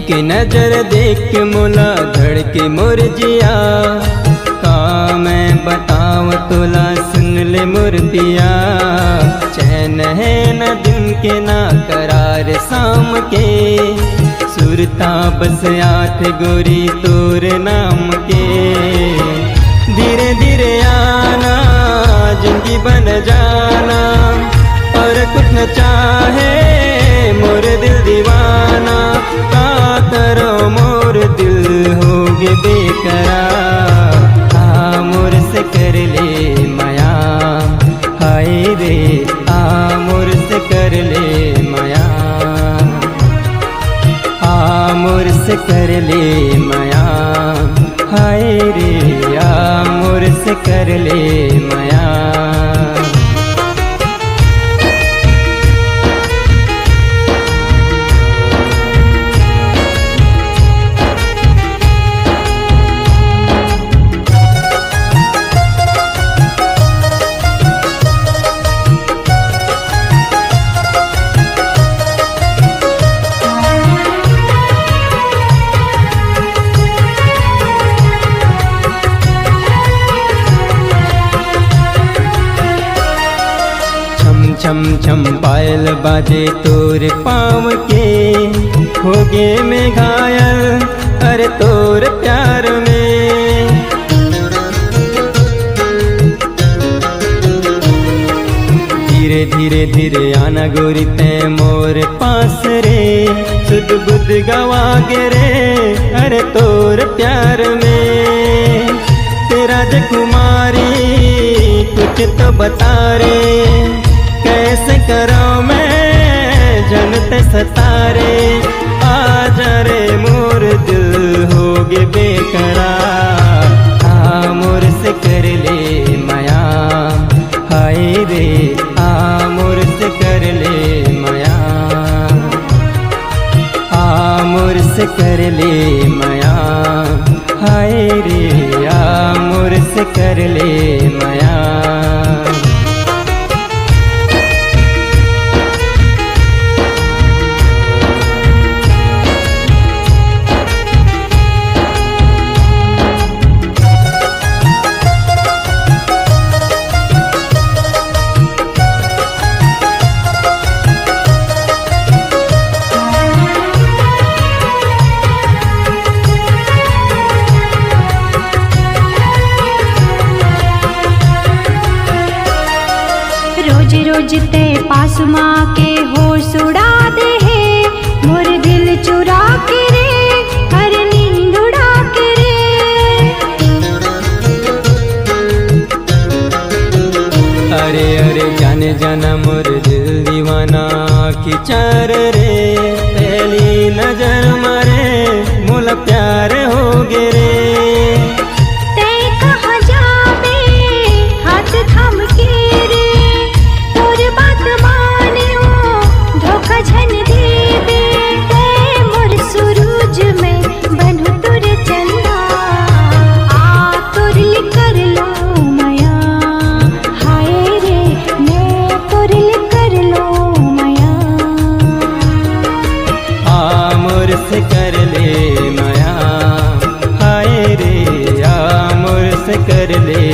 के नजर देख के मोला धड़के मोर जिया, का मैं बताव तोला सुन ले मोर पिया। चैन है न दिन के ना करार शाम के, सुरता बस आठ गोरी तोर नाम के। धीरे धीरे आना जिंदगी बन जाना, और कुछ न चाहे मोर दिल दीवाना। का करो मोर दिल होगे बेकरार, आ मोर से कर ले माया। हाय रे आ मोर से कर ले माया, आ मोर से कर ले माया। हाय रे आ मोर से कर ले माया। छम छम पायल बाजे तोर पाँव के, होगे में घायल अरे तोर प्यार में। धीरे धीरे धीरे आना गोरी ते मोर पास रे, सुध बुध गवा गे रे अरे तोर प्यार में। तेरा जकुमारी कुछ तो बता रे, कैसे करो मैं जनते सतारे। आजा रे मोर दिल होगे बेकरार, आ मोर से कर ले माया। हाय रे आ मोर से कर ले माया, आ मोर से कर ले माया। हाय रे आ मोर से कर ले माया। रोज रोज ते पास माँ के होश उड़ा दे है, मोर दिल चुरा के रे हर नींद उड़ा के रे। अरे अरे जाने जाना मोर दिल दीवाना की चार रे। पहली नजर मारे मोला प्यार हो गे रे। ते कहाँ जाबे हाथ थाम के रे, तोर बात माने ओ धोखा झन दे दे। ते मोर सूरज में बनू तोर चंदा, आ तोर ले कर लो माया। हाय रे मैं तोर ले कर लो माया, आ मोर से कर ले माया। हाय रे आ मोर से कर ले